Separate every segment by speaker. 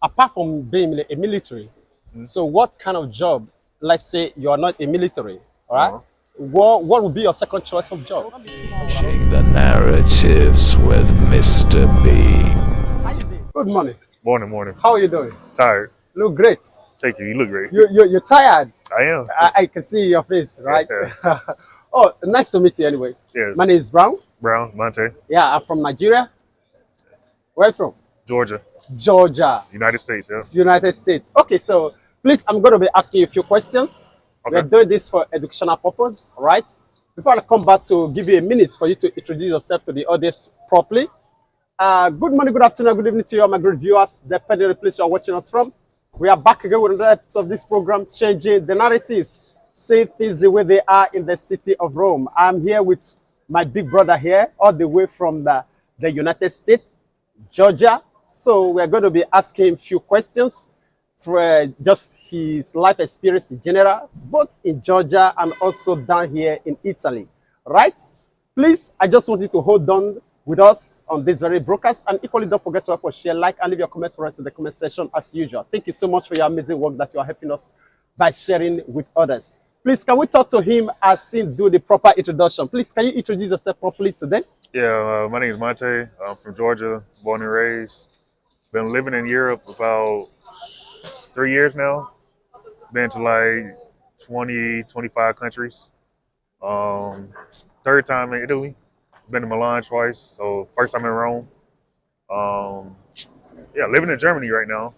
Speaker 1: Apart from being a military,
Speaker 2: Mhm.
Speaker 1: so what kind of job? Let's say you are not a military, all right?
Speaker 2: Uh-huh.
Speaker 1: What would be your second choice of job?
Speaker 3: Changing the narratives with Mr. B.
Speaker 1: Good morning.
Speaker 2: Morning, morning.
Speaker 1: How are you doing?
Speaker 2: Tired.
Speaker 1: Look great.
Speaker 2: Take you. You look great.
Speaker 1: You're tired.
Speaker 2: I am.
Speaker 1: I can see your face, right?
Speaker 2: Yeah.
Speaker 1: Oh, nice to meet you anyway.
Speaker 2: Yes.
Speaker 1: My name is Brown.
Speaker 2: Brown, Monte,
Speaker 1: Yeah, I'm from Nigeria. Where are you from?
Speaker 2: Georgia,
Speaker 1: Georgia,
Speaker 2: United States. Yeah.
Speaker 1: United States. Okay, so please, I'm going to be asking you a few questions. We are
Speaker 2: Okay.
Speaker 1: doing this for educational purpose, all right? Before I come back to give you a minute for you to introduce yourself to the audience properly. Good morning, good afternoon, good evening to you, all my great viewers, depending on the place you are watching us from. We are back again with another episode of this program, Changing the Narratives, saying things the way they are in the city of Rome. I'm here with my big brother here, all the way from the United States, Georgia. So we're going to be asking him a few questions for just his life experience in general, both in Georgia and also down here in Italy. Right? Please, I just want you to hold on with us on this very broadcast, and equally don't forget to help us share, like, and leave your comment for us in the comment section as usual. Thank you so much for your amazing work that you are helping us by sharing with others. Please, can we talk to him as he do the proper introduction? Please, can you introduce yourself properly to them?
Speaker 2: Yeah. My name is Monte. I'm from Georgia, born and raised. Been living in Europe about 3 years now. Been to like 20, 25 countries. Um, third time in Italy. Been to Milan twice. So first time in Rome. Um, yeah, living in Germany right now.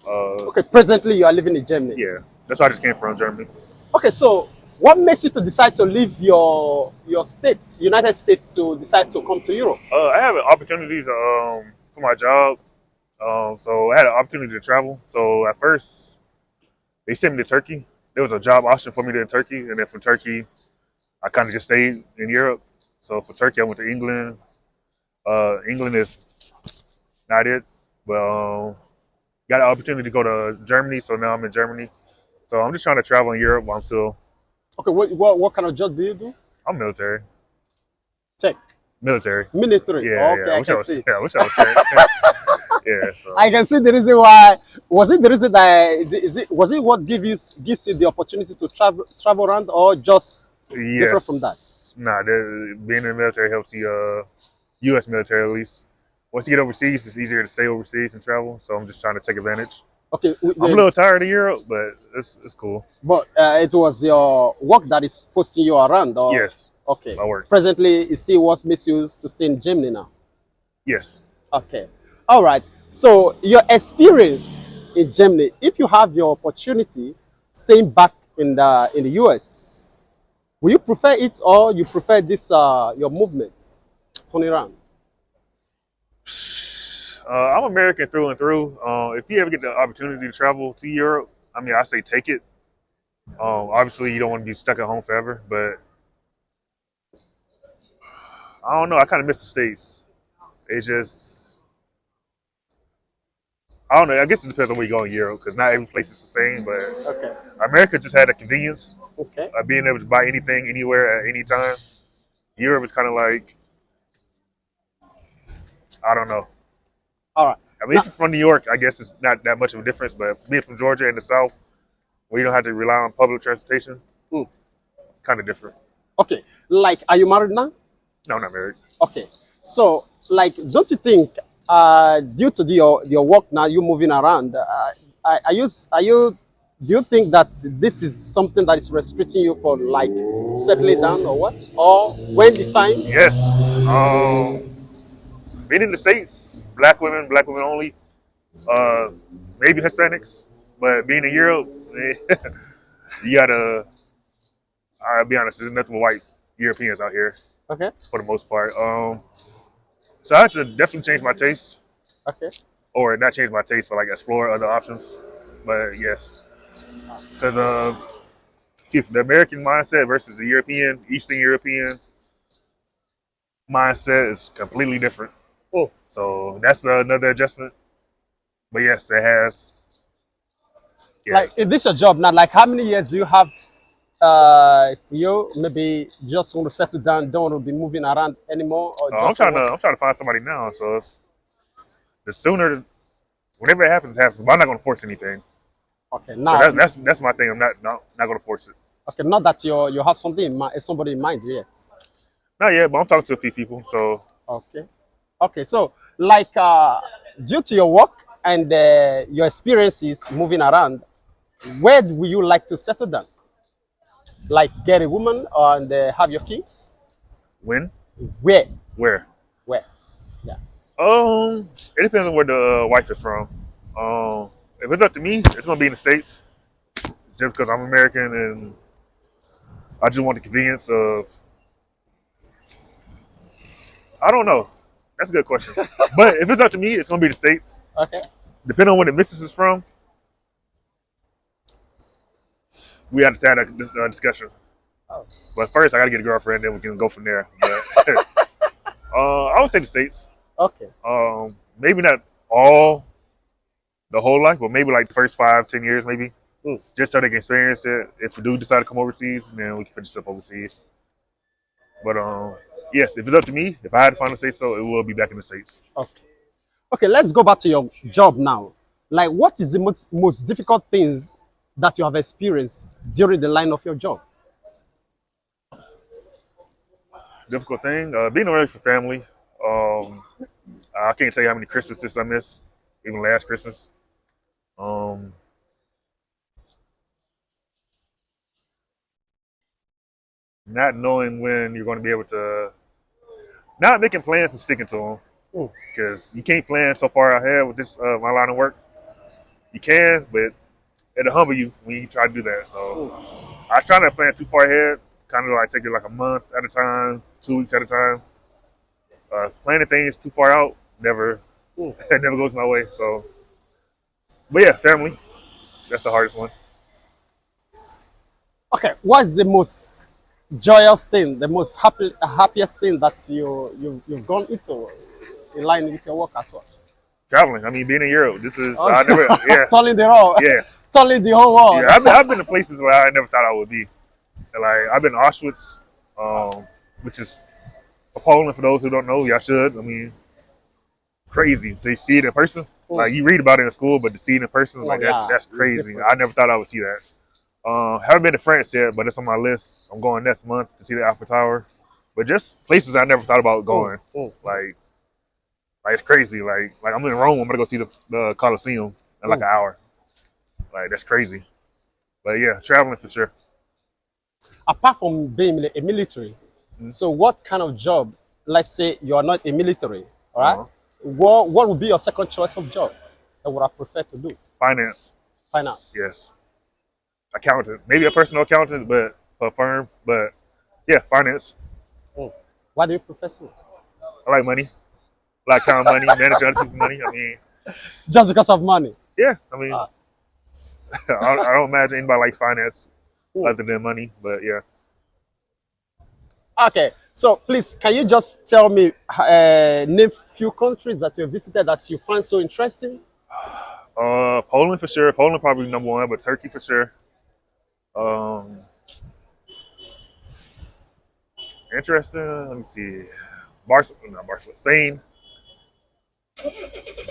Speaker 1: Okay, presently you are living in Germany.
Speaker 2: Yeah, that's why I just came from Germany.
Speaker 1: Okay, so what makes you to decide to leave your state, United States, to decide to come to Europe?
Speaker 2: I have opportunities for my job. So I had an opportunity to travel. So at first, they sent me to Turkey. There was a job option for me to in Turkey, and then from Turkey, I kind of just stayed in Europe. So for Turkey, I went to England. England is not it, but got an opportunity to go to Germany. So now I'm in Germany. So I'm just trying to travel in Europe while I'm still.
Speaker 1: Okay, what kind of job do you do?
Speaker 2: I'm military.
Speaker 1: Tech,
Speaker 2: Military.
Speaker 1: military.
Speaker 2: Yeah, yeah.
Speaker 1: Okay, I can see.
Speaker 2: I wish I was tech. Yeah. So
Speaker 1: I can see the reason why. Was it the reason that was it what gives you the opportunity to travel around, or just different from that?
Speaker 2: yes. Nah, being in the military helps the U.S. military at least. Once you get overseas, it's easier to stay overseas and travel. So I'm just trying to take advantage.
Speaker 1: Okay,
Speaker 2: I'm a little tired of Europe, but it's cool.
Speaker 1: but it was your work that is posting you around, or
Speaker 2: Yes,
Speaker 1: okay.
Speaker 2: my work.
Speaker 1: Presently, it still what makes you to stay in Germany now.
Speaker 2: Yes.
Speaker 1: Okay. All right. So your experience in Germany, if you have your opportunity staying back in the US, will you prefer it, or you prefer this your movement turning around?
Speaker 2: I'm American through and through. If you ever get the opportunity to travel to Europe, I mean, I say take it. Obviously, you don't want to be stuck at home forever, but I don't know. I kind of miss the States. It's just, I don't know. I guess it depends on where you go in Europe because not every place is the same, but
Speaker 1: Okay.
Speaker 2: America just had a convenience
Speaker 1: Okay.
Speaker 2: of being able to buy anything anywhere at any time. Europe is kind of like, I don't know.
Speaker 1: All right.
Speaker 2: I mean,
Speaker 1: Now,
Speaker 2: if you're from New York, I guess it's not that much of a difference, but being from Georgia in the South, where you don't have to rely on public transportation,
Speaker 1: hmm,
Speaker 2: it's kind of different.
Speaker 1: okay. Like, are you married now?
Speaker 2: No, I'm not married.
Speaker 1: Okay. So, like, don't you think, due to your work now, you moving around, are you do you think that this is something that is restricting you for like settling down or what? Or when the time?
Speaker 2: Yes. Being in the States, black women only, uh, maybe Hispanics, but being in Europe, you gotta, I'll be honest, there's nothing but white Europeans out here
Speaker 1: Okay.
Speaker 2: for the most part. So I had to definitely change my taste,
Speaker 1: Okay.
Speaker 2: or not change my taste, but like explore other options. But yes, because see, the American mindset versus the European, Eastern European mindset is completely different.
Speaker 1: Oh,
Speaker 2: So that's another adjustment. But yes, it has. Yeah.
Speaker 1: like, is this your job now? Like, how many years do you have? If you maybe just want to settle down, don't want to be moving around anymore, or just or what?
Speaker 2: I'm trying to find somebody now. So the sooner, Whenever it happens, it happens. But I'm not gonna force anything.
Speaker 1: Okay,
Speaker 2: So
Speaker 1: now,
Speaker 2: that's my thing. I'm not gonna force it.
Speaker 1: okay, not that you have something in mind, somebody in mind yet.
Speaker 2: Not yet, but I'm talking to a few people. So
Speaker 1: Okay, okay. So, like, due to your work and your experiences moving around, where would you like to settle down? Like, get a woman and have your kids?
Speaker 2: when,
Speaker 1: Where?
Speaker 2: where?
Speaker 1: Where? Yeah.
Speaker 2: It depends on where the wife is from. If it's up to me, it's gonna be in the States, just because I'm American and I just want the convenience of. I don't know. That's a good question. But if it's up to me, it's gonna be the States.
Speaker 1: Okay.
Speaker 2: Depending on where the missus is from, we have to have that discussion.
Speaker 1: Oh.
Speaker 2: But first, I gotta get a girlfriend, then we can go from there. But I would say the States.
Speaker 1: Okay.
Speaker 2: Maybe not all the whole life, but maybe like the first 5, 10 years, maybe.
Speaker 1: Mm.
Speaker 2: Just so they can experience it. If we do decide to come overseas, then we can finish up overseas. But yes, if it's up to me, if I had to finally say so, it will be back in the States.
Speaker 1: Okay. Okay. Let's go back to your job now. Like, what is the most difficult things that you have experienced during the line of your job?
Speaker 2: Difficult thing, being away for family. I can't tell you how many Christmases I missed, even last Christmas. Um, Not knowing when you're going to be able to, not making plans and sticking to them,
Speaker 1: Mm.
Speaker 2: because you can't plan so far ahead with this my line of work. You can, but it'll humble you when you try to do that. So I try not to plan too far ahead. Kind of like take it like a month at a time, 2 weeks at a time. Planning things too far out never
Speaker 1: Mm.
Speaker 2: it never goes my way. So, but yeah, family. That's the hardest one.
Speaker 1: Okay. What's the most joyous thing, the most happiest thing that you've gone into in line with your work as well?
Speaker 2: Traveling. I mean, being in Europe. This is
Speaker 1: Oh,
Speaker 2: I never. Yeah,
Speaker 1: telling the whole,
Speaker 2: yeah,
Speaker 1: telling the whole world.
Speaker 2: yeah. I've been to places where I never thought I would be. Like I've been to Auschwitz, which is Poland. For those who don't know, y'all should. I mean, crazy. They see it in person. Like you read about it in school, but to see it in person, like
Speaker 1: Yeah,
Speaker 2: that's
Speaker 1: it's
Speaker 2: crazy.
Speaker 1: different.
Speaker 2: I never thought I would see that. Haven't been to France yet, but it's on my list. I'm going next month to see the Eiffel Tower. But just places I never thought about going.
Speaker 1: Mm.
Speaker 2: Like it's crazy. Like I'm in Rome. I'm gonna go see the Colosseum in like
Speaker 1: Mm.
Speaker 2: an hour. Like that's crazy. But yeah, traveling for sure.
Speaker 1: Apart from being a military,
Speaker 2: Mhm.
Speaker 1: so what kind of job? Let's say you are not a military, all right?
Speaker 2: Uh-huh.
Speaker 1: What would be your second choice of job that would I prefer to do?
Speaker 2: Finance,
Speaker 1: Finance.
Speaker 2: yes. Accountant, maybe a personal accountant, but for a firm. But yeah, finance.
Speaker 1: Mm. Why do you prefer so?
Speaker 2: I like money. I like counting money, managing other people's money. I mean,
Speaker 1: Just because of money?
Speaker 2: yeah. I mean,
Speaker 1: Uh,
Speaker 2: I don't imagine anybody like finance
Speaker 1: mm.
Speaker 2: other than money. But yeah,
Speaker 1: Okay, so please, can you just tell me, name few countries that you visited that you find so interesting?
Speaker 2: Poland for sure. Poland probably number one, but Turkey for sure. Um, Interesting. Let me see. Barcelona, not Barcelona, Spain,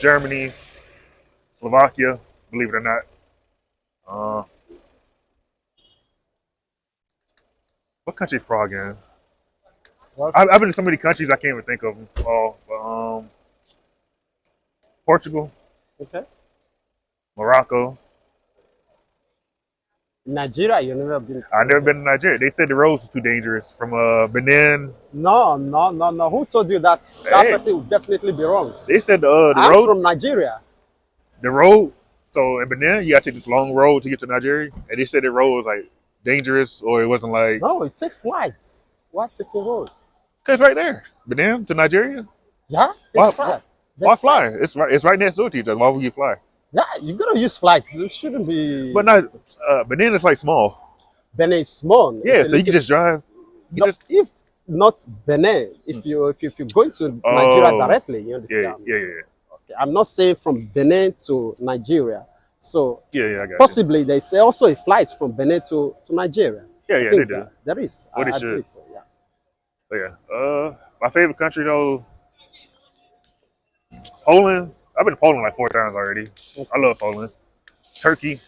Speaker 2: Germany, Slovakia. Believe it or not. Uh, what country is Prague in?
Speaker 1: Well,
Speaker 2: I've been to so many countries I can't even think of them all. But, Portugal,
Speaker 1: okay.
Speaker 2: Morocco.
Speaker 1: Nigeria, you never been to
Speaker 2: I've never
Speaker 1: Nigeria.
Speaker 2: been to Nigeria. They said the roads was too dangerous from Benin.
Speaker 1: No, no, no, no. Who told you that? That
Speaker 2: Hey,
Speaker 1: person would definitely be wrong.
Speaker 2: they said
Speaker 1: I'm from Nigeria.
Speaker 2: the road. So in Benin, you got to take this long road to get to Nigeria, and they said the road was like dangerous, or it wasn't like
Speaker 1: No, it takes flights. Why taking roads?
Speaker 2: cause right there, Benin to Nigeria.
Speaker 1: Yeah,
Speaker 2: Why,
Speaker 1: there's flight.
Speaker 2: why
Speaker 1: There's
Speaker 2: fly?
Speaker 1: flights.
Speaker 2: It's right next door to each other. Why would you fly?
Speaker 1: Yeah, you gotta use flights. It shouldn't be.
Speaker 2: But not Benin is like small.
Speaker 1: Benin is small.
Speaker 2: Yeah,
Speaker 1: It's a
Speaker 2: so you can
Speaker 1: little.
Speaker 2: just drive. You
Speaker 1: No,
Speaker 2: just
Speaker 1: if not Benin, if you're going to Nigeria
Speaker 2: oh
Speaker 1: directly, you
Speaker 2: yeah
Speaker 1: understand?
Speaker 2: yeah
Speaker 1: So,
Speaker 2: yeah
Speaker 1: okay, I'm not saying from Benin to Nigeria. So
Speaker 2: yeah I got you.
Speaker 1: possibly there's also a flight from Benin to Nigeria.
Speaker 2: Yeah
Speaker 1: I
Speaker 2: yeah they
Speaker 1: think
Speaker 2: do.
Speaker 1: that there is.
Speaker 2: What they
Speaker 1: I
Speaker 2: should.
Speaker 1: believe so. Yeah.
Speaker 2: But yeah. My favorite country though, Poland. I've been to Poland like 4 times already. I love Poland. Turkey,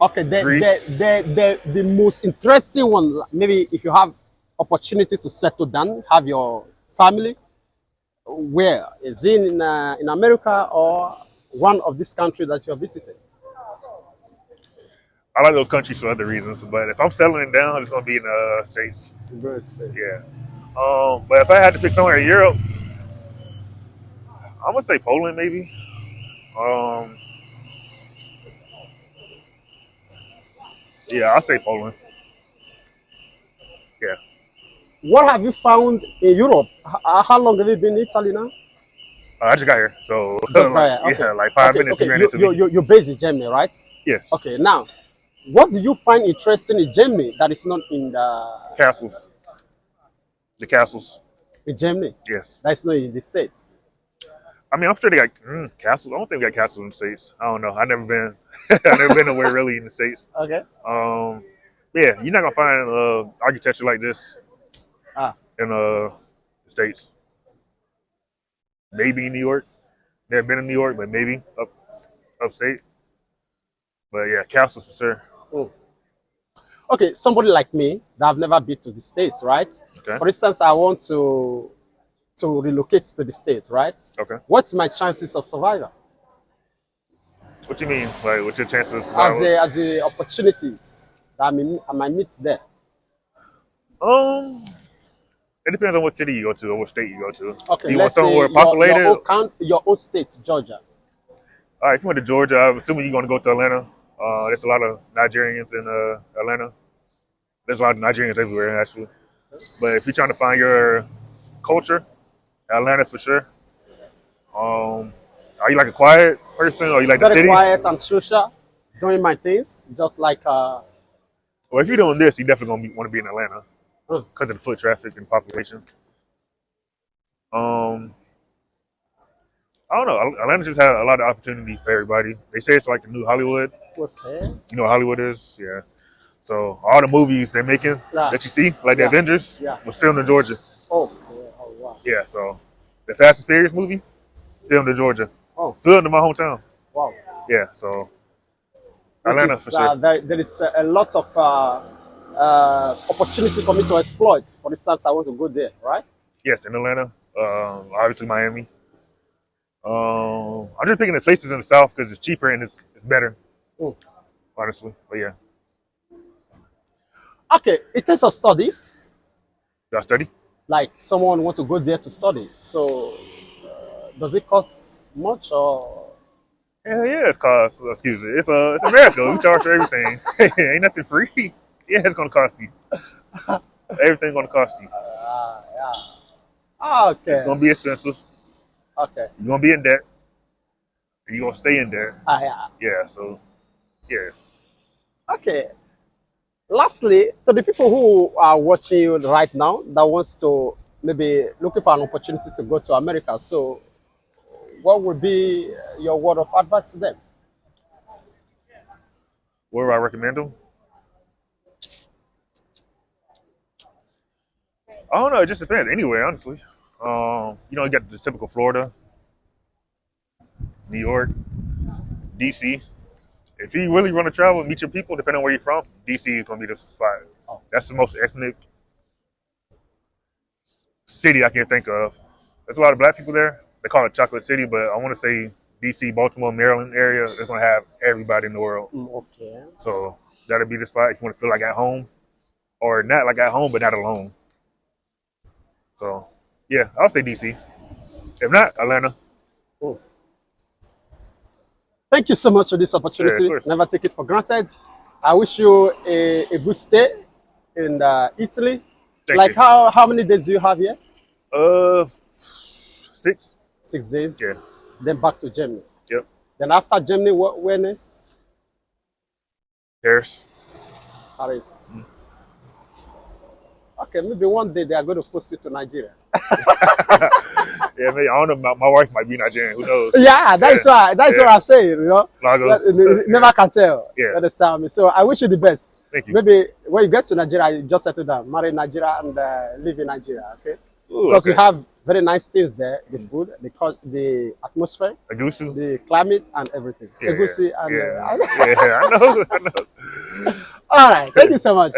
Speaker 1: Okay,
Speaker 2: Greece.
Speaker 1: the most interesting one, maybe if you have opportunity to settle down, have your family, where is it in America or one of these countries that you are visiting?
Speaker 2: I like those countries for other reasons, but if I'm settling down, it's gonna be in the States.
Speaker 1: Very safe.
Speaker 2: Yeah. But if I had to pick somewhere in Europe, I'm gonna say Poland maybe. Um, yeah, I'll say Poland. Yeah.
Speaker 1: What have you found in Europe? How long have you been in Italy now?
Speaker 2: I just got here, so
Speaker 1: Just got
Speaker 2: like
Speaker 1: here. Okay.
Speaker 2: yeah, like 5 minutes you
Speaker 1: Okay.
Speaker 2: ran into me.
Speaker 1: You're based in Germany, right?
Speaker 2: Yeah,
Speaker 1: Okay. Now, what do you find interesting in Germany that is not in
Speaker 2: castles, the castles.
Speaker 1: Germany?
Speaker 2: Yes,
Speaker 1: That is not in the States.
Speaker 2: I mean I'm sure they got castles. I don't think we got castles in the States. I don't know. I never been. I never been nowhere really in the States.
Speaker 1: Okay.
Speaker 2: Um, yeah, you're not gonna find architecture like this
Speaker 1: Ah.
Speaker 2: in the States. Maybe in New York. Never been in New York, but maybe upstate. But yeah, castles for sure.
Speaker 1: Mm. Okay. Somebody like me that have never been to the States, right?
Speaker 2: Okay.
Speaker 1: For instance, I want to relocate to the States, right?
Speaker 2: Okay.
Speaker 1: What's my chances of survival?
Speaker 2: What you mean? Like, what's your chances of survival?
Speaker 1: As a opportunities that I might meet there.
Speaker 2: Um, it depends on what city you go to or what state you go to.
Speaker 1: Okay,
Speaker 2: Do you want
Speaker 1: let's say
Speaker 2: somewhere populated?
Speaker 1: your own state, Georgia.
Speaker 2: All right, if you went to Georgia, I'm assuming you're going to go to Atlanta. There's a lot of Nigerians in Atlanta. There's a lot of Nigerians everywhere, actually. But if you're trying to find your culture, Atlanta for sure. Are you like a quiet person or you like the
Speaker 1: Very
Speaker 2: city?
Speaker 1: quiet and social, doing my things, just like
Speaker 2: Well, if you're doing this, you definitely going to want to be in Atlanta
Speaker 1: uh,
Speaker 2: because of the foot traffic and population. Um, I don't know. Atlanta just had a lot of opportunity for everybody. They say it's like the new Hollywood.
Speaker 1: okay.
Speaker 2: You know what Hollywood is? Yeah. So all the movies they're making
Speaker 1: Yeah.
Speaker 2: that you see, like the
Speaker 1: Yeah.
Speaker 2: Avengers,
Speaker 1: Yeah.
Speaker 2: was filmed in Georgia.
Speaker 1: Oh, oh wow.
Speaker 2: Yeah. So the Fast and Furious movie, filmed in Georgia.
Speaker 1: Oh,
Speaker 2: Filmed in my hometown.
Speaker 1: wow.
Speaker 2: Yeah. So
Speaker 1: Which
Speaker 2: Atlanta
Speaker 1: is,
Speaker 2: for sure.
Speaker 1: there is a lot of opportunity for me to exploit. For instance, I want to go there, right?
Speaker 2: Yes, in Atlanta. Obviously Miami. I'm just picking the places in the South because it's cheaper and it's better,
Speaker 1: Mm.
Speaker 2: honestly. But yeah,
Speaker 1: Okay, in terms of studies,
Speaker 2: y'all study.
Speaker 1: like someone wants to go there to study. So, does it cost much or?
Speaker 2: Yeah, it's cost. Excuse me. It's America. We charge for everything. Ain't nothing free. Yeah, it's gonna cost you. Everything's gonna cost you.
Speaker 1: Yeah. Ah,
Speaker 2: It's
Speaker 1: okay.
Speaker 2: gonna be expensive.
Speaker 1: Okay.
Speaker 2: You're gonna be in debt. And you're gonna stay in debt.
Speaker 1: Yeah.
Speaker 2: Yeah. So yeah.
Speaker 1: Okay. Lastly, to the people who are watching you right now that wants to maybe looking for an opportunity to go to America, so what would be your word of advice to them?
Speaker 2: Where would I recommend them? I don't know. It just depends. Anywhere, honestly. You got the typical Florida, New York, DC. If you really want to travel and meet your people, depending on where you're from, DC is gonna be the spot.
Speaker 1: Oh.
Speaker 2: That's the most ethnic city I can think of. There's a lot of black people there. They call it Chocolate City, but I want to say DC, Baltimore, Maryland area is gonna have everybody in the world.
Speaker 1: Okay.
Speaker 2: So that'll be the spot if you want to feel like at home, or not like at home but not alone. So yeah, I'll say DC. If not, Atlanta.
Speaker 1: Oh. Thank you so much for this
Speaker 2: Yeah, of
Speaker 1: opportunity.
Speaker 2: course.
Speaker 1: Never take it for granted. I wish you a good stay in Italy.
Speaker 2: Thank
Speaker 1: Like
Speaker 2: you.
Speaker 1: how many days do you have here?
Speaker 2: 6.
Speaker 1: 6 days.
Speaker 2: Yeah.
Speaker 1: Then back to Germany.
Speaker 2: Yep.
Speaker 1: Then after Germany, where next?
Speaker 2: Paris.
Speaker 1: Paris. Okay, maybe one day they are going to post you to Nigeria.
Speaker 2: Yeah, maybe, I don't know. My wife might be Nigerian. Who knows?
Speaker 1: Yeah, that's
Speaker 2: Yeah.
Speaker 1: what
Speaker 2: Yeah.
Speaker 1: I'm saying. You know,
Speaker 2: Lagos.
Speaker 1: You never can tell.
Speaker 2: Yeah.
Speaker 1: You understand me? So I wish you the best.
Speaker 2: Thank you.
Speaker 1: Maybe when you get to Nigeria, you just settle down, marry Nigeria, and live in Nigeria. Okay.
Speaker 2: Ooh,
Speaker 1: because we
Speaker 2: okay.
Speaker 1: have very nice things there: the food, the atmosphere,
Speaker 2: Agusu.
Speaker 1: the climate, and everything.
Speaker 2: Yeah,
Speaker 1: Egusi and
Speaker 2: yeah, yeah. I know. I know.
Speaker 1: all right. Thank you so much.